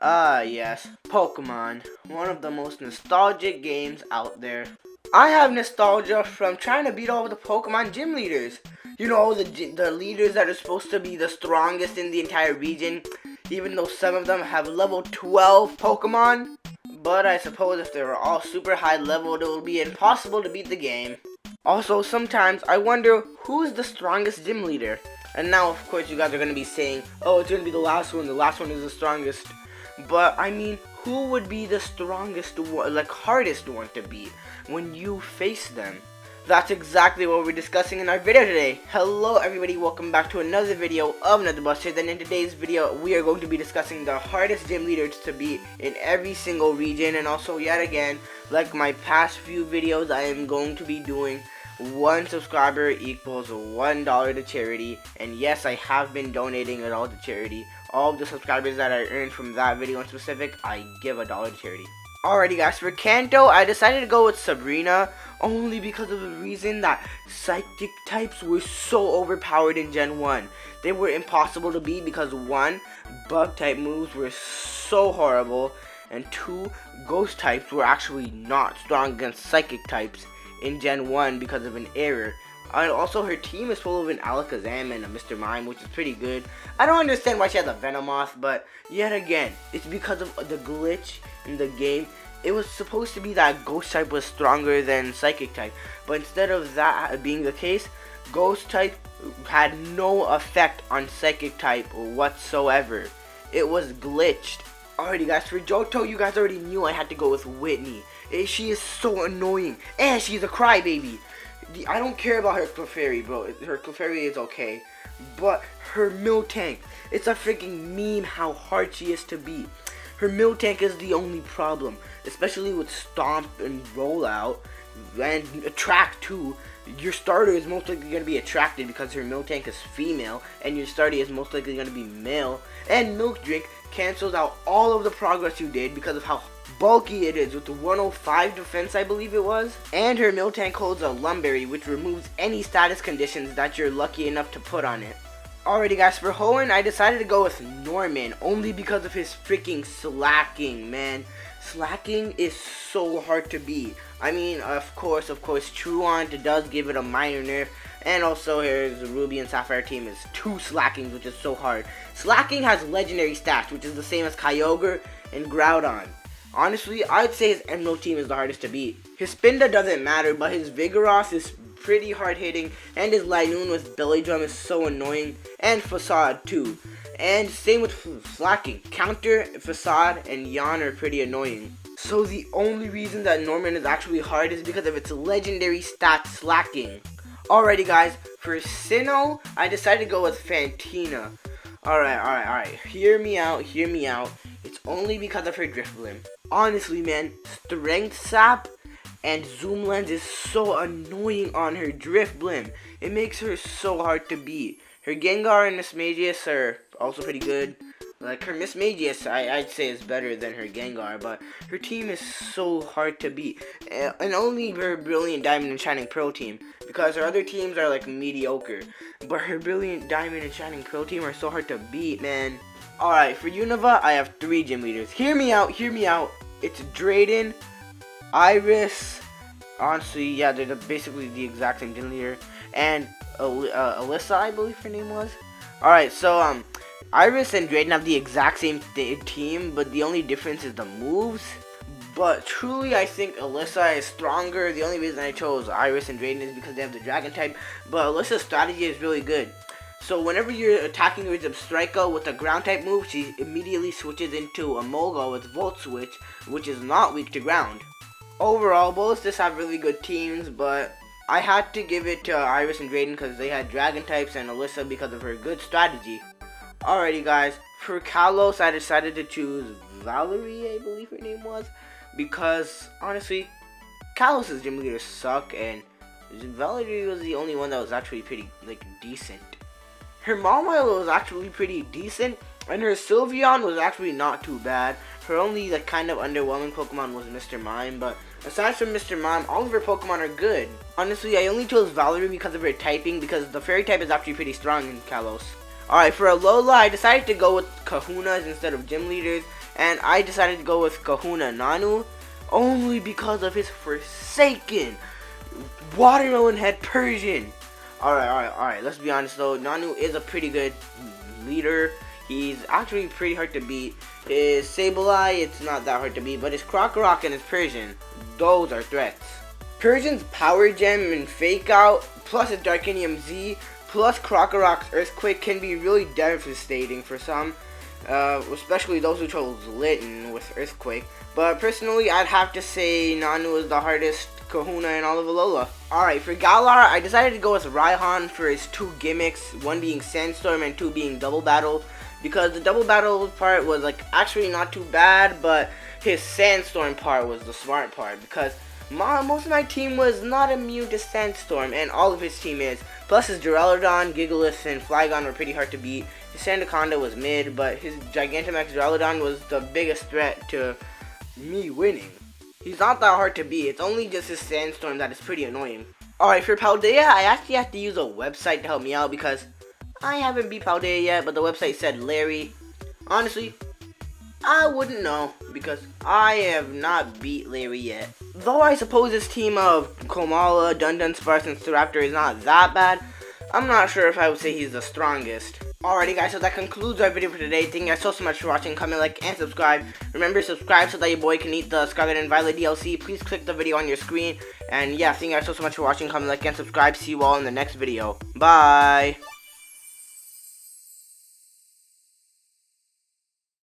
Ah, yes, Pokemon, one of the most nostalgic games out there. I have nostalgia from trying to beat all the Pokemon gym leaders. You know, the leaders that are supposed to be the strongest in the entire region, even though some of them have level 12 Pokemon. But I suppose if they were all super high leveled, it would be impossible to beat the game. Also, sometimes I wonder who's the strongest gym leader. And now, of course, you guys are going to be saying, oh, it's going to be the last one is the strongest. But, I mean, who would be the strongest one, like, hardest one to beat when you face them? That's exactly what we're discussing in our video today. Hello, everybody, welcome back to another video of Another Buster. Then in today's video, we are going to be discussing the hardest gym leaders to beat in every single region. And also, yet again, like my past few videos, I am going to be doing one subscriber equals $1 to charity. And yes, I have been donating it all to charity. All of the subscribers that I earned from that video in specific, I give $1 to charity. Alrighty guys, for Kanto, I decided to go with Sabrina only because of the reason that psychic types were so overpowered in Gen 1. They were impossible to beat because 1, bug type moves were so horrible, and 2, ghost types were actually not strong against psychic types in Gen 1 because of an error. And also, her team is full of an Alakazam and a Mr. Mime, which is pretty good. I don't understand why she has a Venomoth, but yet again, it's because of the glitch in the game. It was supposed to be that Ghost type was stronger than Psychic type, but instead of that being the case, Ghost type had no effect on Psychic type whatsoever. It was glitched. Alrighty guys, for Johto, you guys already knew I had to go with Whitney. She is so annoying, and she's a crybaby. I don't care about her Clefairy, bro. Her Clefairy is okay. But her Miltank, it's a freaking meme how hard she is to beat. Her Miltank is the only problem. Especially with Stomp and Rollout. And Attract too. Your starter is most likely going to be attracted because her Miltank is female. And your starter is most likely going to be male. And Milk Drink cancels out all of the progress you did because of how bulky it is with the 105 defense, I believe it was. And her Miltank holds a Lumberry, which removes any status conditions that you're lucky enough to put on it. Alrighty guys, for Hoenn, I decided to go with Norman only because of his freaking slacking, man. Slacking is so hard to beat. I mean, of course, Truant does give it a minor nerf. And also, here's the Ruby and Sapphire team is 2 slackings, which is so hard. Slacking has legendary stats, which is the same as Kyogre and Groudon. Honestly, I'd say his Emerald team is the hardest to beat. His Spinda doesn't matter, but his Vigoroth is pretty hard hitting, and his Linoon with Belly Drum is so annoying, and Facade too. And same with Slacking. Counter, Facade, and Yawn are pretty annoying. So the only reason that Norman is actually hard is because of its legendary stat Slacking. Alrighty guys, for Sinnoh, I decided to go with Fantina. Alright. Hear me out. It's only because of her Drifblim. Honestly, man, Strength Sap and Zoom Lens is so annoying on her Drifblim. It makes her so hard to beat. Her Gengar and Mismagius are also pretty good. Like, her Mismagius, I'd say is better than her Gengar, but her team is so hard to beat. And only her Brilliant Diamond and Shining Pearl team, because her other teams are, like, mediocre. But her Brilliant Diamond and Shining Pearl team are so hard to beat, man. Alright, for Unova, I have 3 gym leaders. Hear me out. It's Drayden, Iris, honestly, yeah, they're basically the exact same gym leader, and Alyssa, I believe her name was. Alright, so, Iris and Drayden have the exact same team, but the only difference is the moves. But truly, I think Alyssa is stronger. The only reason I chose Iris and Drayden is because they have the Dragon type, but Alyssa's strategy is really good. So whenever you're attacking with Zebstrika with a ground type move, she immediately switches into a Molga with Volt Switch, which is not weak to ground. Overall, both just have really good teams, but I had to give it to Iris and Drayden because they had Dragon types, and Alyssa because of her good strategy. Alrighty guys, for Kalos, I decided to choose Valerie, I believe her name was, because honestly, Kalos' gym leaders suck, and Valerie was the only one that was actually pretty, like, decent. Her Mawile was actually pretty decent, and her Sylveon was actually not too bad. Her only, like, kind of underwhelming Pokemon was Mr. Mime, but aside from Mr. Mime, all of her Pokemon are good. Honestly, I only chose Valerie because of her typing, because the Fairy type is actually pretty strong in Kalos. Alright, for Alola, I decided to go with Kahunas instead of gym leaders, and I decided to go with Kahuna Nanu only because of his forsaken watermelon head Persian. Alright, let's be honest though, Nanu is a pretty good leader. He's actually pretty hard to beat. His Sableye, it's not that hard to beat, but his Krokorok and his Persian, those are threats. Persian's Power Gem and Fake Out, plus his Darkinium Z, plus Krokorok's Earthquake can be really devastating for some, especially those who chose Litten with Earthquake. But personally, I'd have to say Nanu is the hardest Kahuna in all of Alola. Alright, for Galar, I decided to go with Raihan for his two gimmicks, one being Sandstorm and two being Double Battle, because the Double Battle part was like actually not too bad, but his Sandstorm part was the smart part, because most of my team was not immune to Sandstorm, and all of his team is. Plus his Duraludon, Gigalith, and Flygon were pretty hard to beat. His Sandaconda was mid, but his Gigantamax Duraludon was the biggest threat to me winning. He's not that hard to beat, it's only just his Sandstorm that is pretty annoying. Alright, for Paldea, I actually have to use a website to help me out because I haven't beat Paldea yet, but the website said Larry. Honestly, I wouldn't know because I have not beat Larry yet. Though I suppose this team of Komala, Dunsparce, and Staraptor is not that bad, I'm not sure if I would say he's the strongest. Alrighty guys, so that concludes our video for today. Thank you guys so much for watching. Comment, like, and subscribe. Remember, subscribe so that your boy can eat the Scarlet and Violet DLC. Please click the video on your screen. And yeah, thank you guys so much for watching. Comment, like, and subscribe. See you all in the next video. Bye!